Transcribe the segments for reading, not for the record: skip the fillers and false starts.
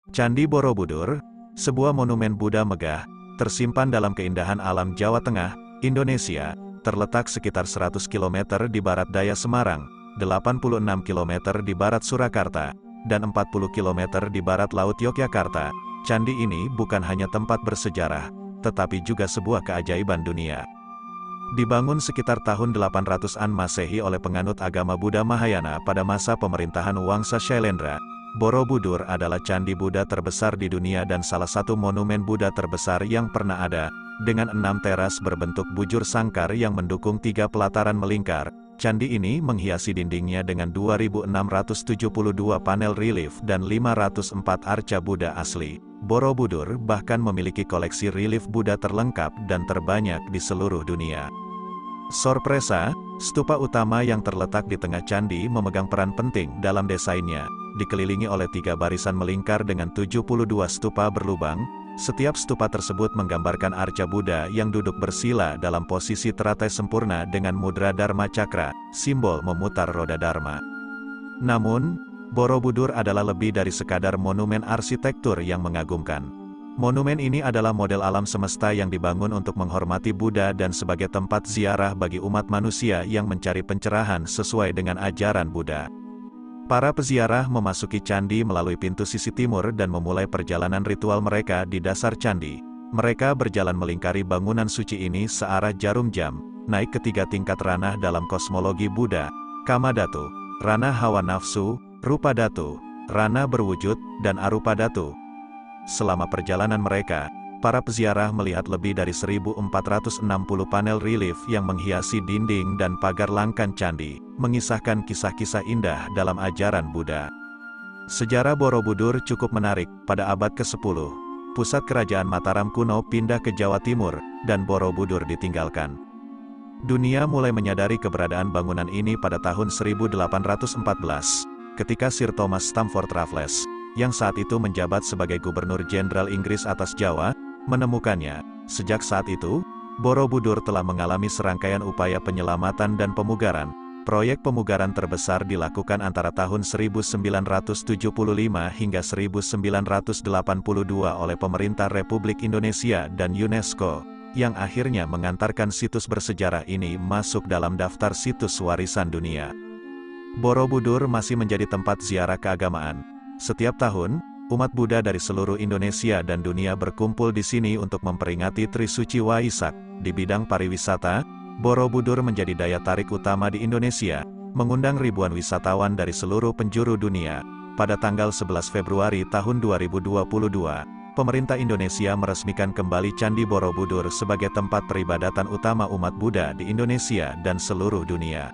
Candi Borobudur, sebuah monumen Buddha megah, tersimpan dalam keindahan alam Jawa Tengah, Indonesia, terletak sekitar 100 km di barat daya Semarang, 86 km di barat Surakarta, dan 40 km di barat laut Yogyakarta. Candi ini bukan hanya tempat bersejarah, tetapi juga sebuah keajaiban dunia. Dibangun sekitar tahun 800-an Masehi oleh penganut agama Buddha Mahayana pada masa pemerintahan Wangsa Shailendra, Borobudur adalah candi Buddha terbesar di dunia dan salah satu monumen Buddha terbesar yang pernah ada, dengan 6 teras berbentuk bujur sangkar yang mendukung 3 pelataran melingkar. Candi ini menghiasi dindingnya dengan 2.672 panel relief dan 504 arca Buddha asli. Borobudur bahkan memiliki koleksi relief Buddha terlengkap dan terbanyak di seluruh dunia. Sorpresa, stupa utama yang terletak di tengah candi memegang peran penting dalam desainnya, dikelilingi oleh 3 barisan melingkar dengan 72 stupa berlubang. Setiap stupa tersebut menggambarkan arca Buddha yang duduk bersila dalam posisi teratai sempurna dengan mudra Dharma Cakra, simbol memutar roda Dharma. Namun, Borobudur adalah lebih dari sekadar monumen arsitektur yang mengagumkan. Monumen ini adalah model alam semesta yang dibangun untuk menghormati Buddha dan sebagai tempat ziarah bagi umat manusia yang mencari pencerahan sesuai dengan ajaran Buddha. Para peziarah memasuki candi melalui pintu sisi timur dan memulai perjalanan ritual mereka di dasar candi. Mereka berjalan melingkari bangunan suci ini searah jarum jam, naik ke 3 tingkat ranah dalam kosmologi Buddha: Kama Dhatu, ranah hawa nafsu, Rupa Dhatu, ranah berwujud, dan Arupa Dhatu. Selama perjalanan mereka, para peziarah melihat lebih dari 1.460 panel relief yang menghiasi dinding dan pagar langkan candi, mengisahkan kisah-kisah indah dalam ajaran Buddha. Sejarah Borobudur cukup menarik. Pada abad ke-10, pusat kerajaan Mataram kuno pindah ke Jawa Timur, dan Borobudur ditinggalkan. Dunia mulai menyadari keberadaan bangunan ini pada tahun 1814, ketika Sir Thomas Stamford Raffles, yang saat itu menjabat sebagai Gubernur Jenderal Inggris atas Jawa, menemukannya. Sejak saat itu, Borobudur telah mengalami serangkaian upaya penyelamatan dan pemugaran. Proyek pemugaran terbesar dilakukan antara tahun 1975 hingga 1982 oleh pemerintah Republik Indonesia dan UNESCO, yang akhirnya mengantarkan situs bersejarah ini masuk dalam daftar situs warisan dunia. Borobudur masih menjadi tempat ziarah keagamaan. Setiap tahun, umat Buddha dari seluruh Indonesia dan dunia berkumpul di sini untuk memperingati Trisuci Waisak. Di bidang pariwisata, Borobudur menjadi daya tarik utama di Indonesia, mengundang ribuan wisatawan dari seluruh penjuru dunia. Pada tanggal 11 Februari tahun 2022, pemerintah Indonesia meresmikan kembali Candi Borobudur sebagai tempat peribadatan utama umat Buddha di Indonesia dan seluruh dunia.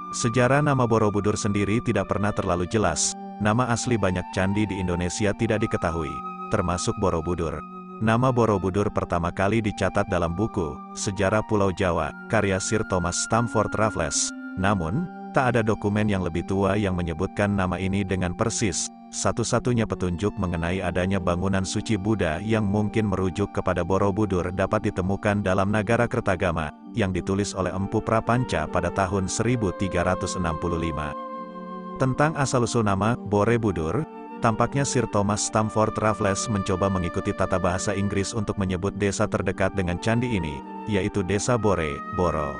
Sejarah nama Borobudur sendiri tidak pernah terlalu jelas. Nama asli banyak candi di Indonesia tidak diketahui, termasuk Borobudur. Nama Borobudur pertama kali dicatat dalam buku Sejarah Pulau Jawa, karya Sir Thomas Stamford Raffles. Namun, tak ada dokumen yang lebih tua yang menyebutkan nama ini dengan persis. Satu-satunya petunjuk mengenai adanya bangunan suci Buddha yang mungkin merujuk kepada Borobudur dapat ditemukan dalam Nagara-Kertagama, yang ditulis oleh Empu Prapanca pada tahun 1365. Tentang asal-usul nama Borobudur, tampaknya Sir Thomas Stamford Raffles mencoba mengikuti tata bahasa Inggris untuk menyebut desa terdekat dengan candi ini, yaitu Desa Bore, Boro.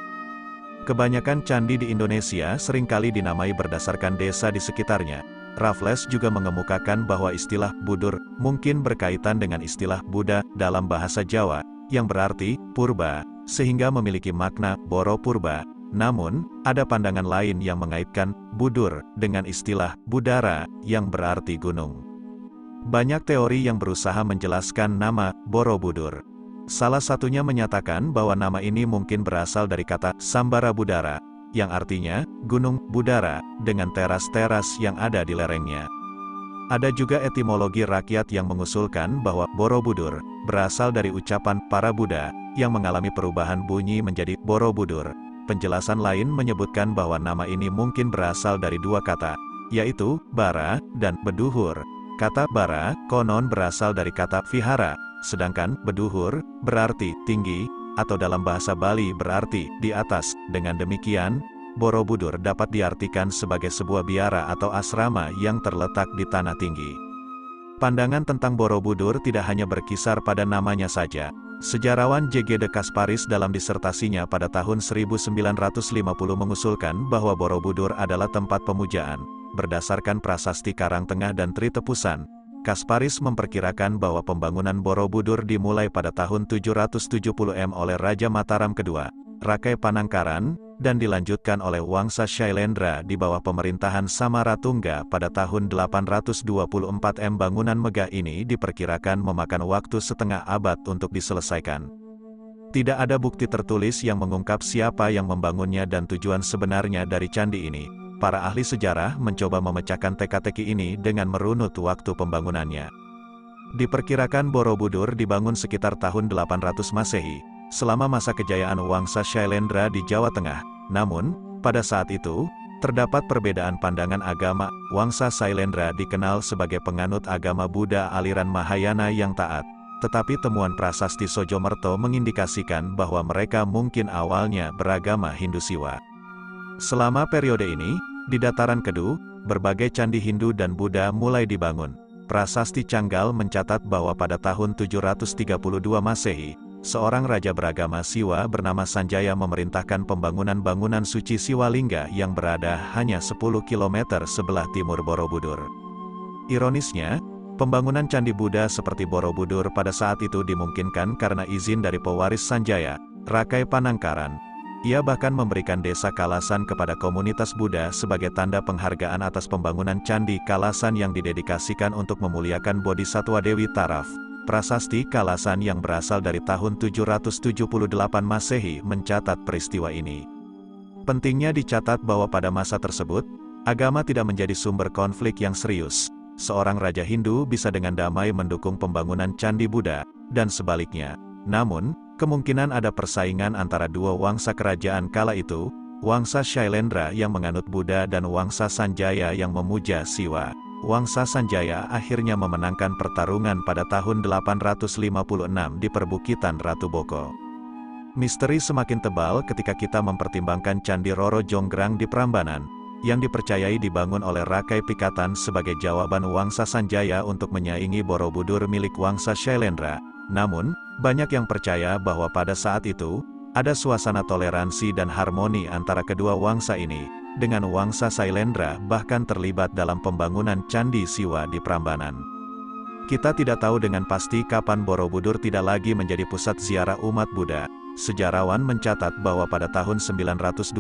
Kebanyakan candi di Indonesia seringkali dinamai berdasarkan desa di sekitarnya. Raffles juga mengemukakan bahwa istilah Budur mungkin berkaitan dengan istilah Buddha dalam bahasa Jawa, yang berarti purba, sehingga memiliki makna Boro Purba. Namun, ada pandangan lain yang mengaitkan Budur dengan istilah Budara, yang berarti gunung. Banyak teori yang berusaha menjelaskan nama Borobudur. Salah satunya menyatakan bahwa nama ini mungkin berasal dari kata Sambara Budara, yang artinya gunung Budara, dengan teras-teras yang ada di lerengnya. Ada juga etimologi rakyat yang mengusulkan bahwa Borobudur berasal dari ucapan para Buddha, yang mengalami perubahan bunyi menjadi Borobudur. Penjelasan lain menyebutkan bahwa nama ini mungkin berasal dari 2 kata, yaitu bara dan beduhur. Kata bara konon berasal dari kata vihara, sedangkan beduhur berarti tinggi, atau dalam bahasa Bali berarti di atas. Dengan demikian, Borobudur dapat diartikan sebagai sebuah biara atau asrama yang terletak di tanah tinggi. Pandangan tentang Borobudur tidak hanya berkisar pada namanya saja. Sejarawan J.G. de Kasparis dalam disertasinya pada tahun 1950 mengusulkan bahwa Borobudur adalah tempat pemujaan. Berdasarkan prasasti Karangtengah dan Tri Tepusan, Kasparis memperkirakan bahwa pembangunan Borobudur dimulai pada tahun 770 M oleh Raja Mataram II, Rakai Panangkaran, dan dilanjutkan oleh Wangsa Shailendra di bawah pemerintahan Samaratungga pada tahun 824 M. Bangunan megah ini diperkirakan memakan waktu setengah abad untuk diselesaikan. Tidak ada bukti tertulis yang mengungkap siapa yang membangunnya dan tujuan sebenarnya dari candi ini. Para ahli sejarah mencoba memecahkan teka-teki ini dengan merunut waktu pembangunannya. Diperkirakan Borobudur dibangun sekitar tahun 800 Masehi, selama masa kejayaan Wangsa Shailendra di Jawa Tengah. Namun, pada saat itu, terdapat perbedaan pandangan agama. Wangsa Shailendra dikenal sebagai penganut agama Buddha aliran Mahayana yang taat. Tetapi temuan prasasti Sojomerto mengindikasikan bahwa mereka mungkin awalnya beragama Hindu Siwa. Selama periode ini, di dataran Kedu, berbagai candi Hindu dan Buddha mulai dibangun. Prasasti Canggal mencatat bahwa pada tahun 732 Masehi, seorang raja beragama Siwa bernama Sanjaya memerintahkan pembangunan bangunan suci Siwalingga yang berada hanya 10 km sebelah timur Borobudur. Ironisnya, pembangunan candi Buddha seperti Borobudur pada saat itu dimungkinkan karena izin dari pewaris Sanjaya, Rakai Panangkaran. Ia bahkan memberikan desa Kalasan kepada komunitas Buddha sebagai tanda penghargaan atas pembangunan candi Kalasan yang didedikasikan untuk memuliakan Bodhisatwa Dewi Taraf. Prasasti Kalasan yang berasal dari tahun 778 Masehi mencatat peristiwa ini. Pentingnya dicatat bahwa pada masa tersebut, agama tidak menjadi sumber konflik yang serius. Seorang raja Hindu bisa dengan damai mendukung pembangunan candi Buddha, dan sebaliknya. Namun, kemungkinan ada persaingan antara dua wangsa kerajaan kala itu, Wangsa Shailendra yang menganut Buddha dan Wangsa Sanjaya yang memuja Siwa. Wangsa Sanjaya akhirnya memenangkan pertarungan pada tahun 856 di perbukitan Ratu Boko. Misteri semakin tebal ketika kita mempertimbangkan Candi Roro Jonggrang di Prambanan, yang dipercayai dibangun oleh Rakai Pikatan sebagai jawaban Wangsa Sanjaya untuk menyaingi Borobudur milik Wangsa Shailendra. Namun, banyak yang percaya bahwa pada saat itu, ada suasana toleransi dan harmoni antara kedua wangsa ini, dengan Wangsa Shailendra bahkan terlibat dalam pembangunan Candi Siwa di Prambanan. Kita tidak tahu dengan pasti kapan Borobudur tidak lagi menjadi pusat ziarah umat Buddha. Sejarawan mencatat bahwa pada tahun 928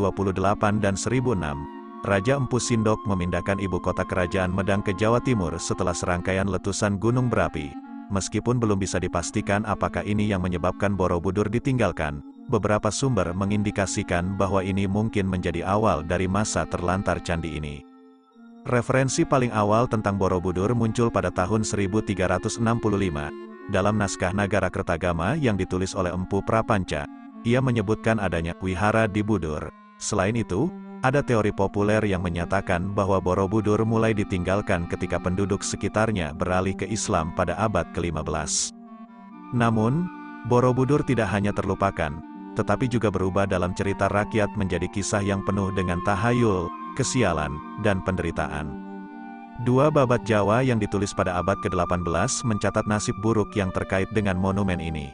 dan 1006, Raja Empu Sindok memindahkan ibu kota kerajaan Medang ke Jawa Timur setelah serangkaian letusan gunung berapi. Meskipun belum bisa dipastikan apakah ini yang menyebabkan Borobudur ditinggalkan, beberapa sumber mengindikasikan bahwa ini mungkin menjadi awal dari masa terlantar candi ini. Referensi paling awal tentang Borobudur muncul pada tahun 1365, dalam naskah Nagara Kertagama yang ditulis oleh Empu Prapanca. Ia menyebutkan adanya wihara di Budur. Selain itu, ada teori populer yang menyatakan bahwa Borobudur mulai ditinggalkan ketika penduduk sekitarnya beralih ke Islam pada abad ke-15. Namun, Borobudur tidak hanya terlupakan, tetapi juga berubah dalam cerita rakyat menjadi kisah yang penuh dengan tahayul, kesialan, dan penderitaan. Dua babat Jawa yang ditulis pada abad ke-18 mencatat nasib buruk yang terkait dengan monumen ini.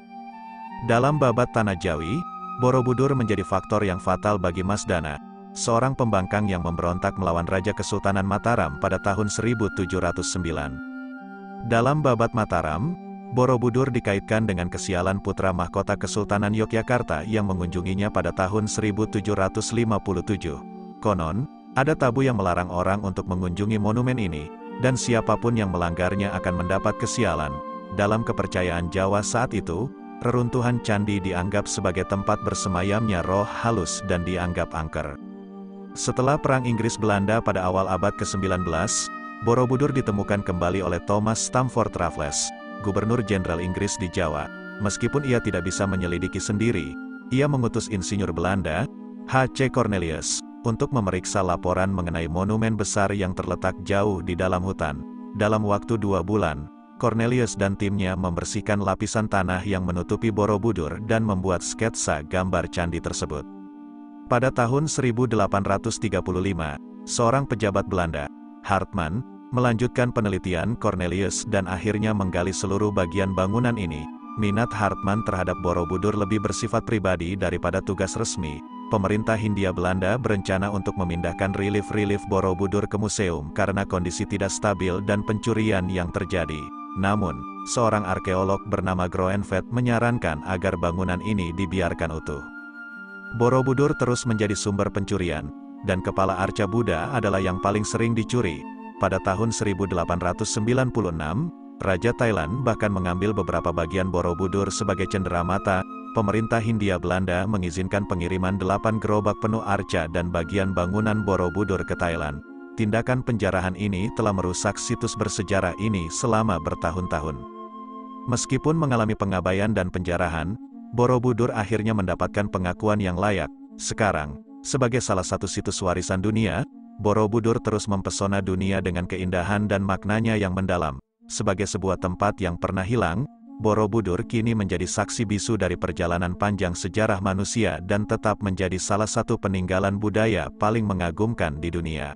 Dalam babat Tanah Jawi, Borobudur menjadi faktor yang fatal bagi Mas Dana, seorang pembangkang yang memberontak melawan Raja Kesultanan Mataram pada tahun 1709. Dalam babat Mataram, Borobudur dikaitkan dengan kesialan putra mahkota Kesultanan Yogyakarta yang mengunjunginya pada tahun 1757. Konon, ada tabu yang melarang orang untuk mengunjungi monumen ini, dan siapapun yang melanggarnya akan mendapat kesialan. Dalam kepercayaan Jawa saat itu, reruntuhan candi dianggap sebagai tempat bersemayamnya roh halus dan dianggap angker. Setelah Perang Inggris-Belanda pada awal abad ke-19, Borobudur ditemukan kembali oleh Thomas Stamford Raffles, Gubernur Jenderal Inggris di Jawa. Meskipun ia tidak bisa menyelidiki sendiri, ia mengutus insinyur Belanda, H.C. Cornelius, untuk memeriksa laporan mengenai monumen besar yang terletak jauh di dalam hutan. Dalam waktu 2 bulan, Cornelius dan timnya membersihkan lapisan tanah yang menutupi Borobudur dan membuat sketsa gambar candi tersebut. Pada tahun 1835, seorang pejabat Belanda, Hartman, Melanjutkan penelitian Cornelius dan akhirnya menggali seluruh bagian bangunan ini. Minat Hartman terhadap Borobudur lebih bersifat pribadi daripada tugas resmi. Pemerintah Hindia Belanda berencana untuk memindahkan relief-relief Borobudur ke museum karena kondisi tidak stabil dan pencurian yang terjadi. Namun, seorang arkeolog bernama Groenvedt menyarankan agar bangunan ini dibiarkan utuh. Borobudur terus menjadi sumber pencurian, dan kepala arca Buddha adalah yang paling sering dicuri. Pada tahun 1896, Raja Thailand bahkan mengambil beberapa bagian Borobudur sebagai cenderamata. Pemerintah Hindia Belanda mengizinkan pengiriman 8 gerobak penuh arca dan bagian bangunan Borobudur ke Thailand. Tindakan penjarahan ini telah merusak situs bersejarah ini selama bertahun-tahun. Meskipun mengalami pengabaian dan penjarahan, Borobudur akhirnya mendapatkan pengakuan yang layak. Sekarang, sebagai salah satu situs warisan dunia, Borobudur terus mempesona dunia dengan keindahan dan maknanya yang mendalam. Sebagai sebuah tempat yang pernah hilang, Borobudur kini menjadi saksi bisu dari perjalanan panjang sejarah manusia dan tetap menjadi salah satu peninggalan budaya paling mengagumkan di dunia.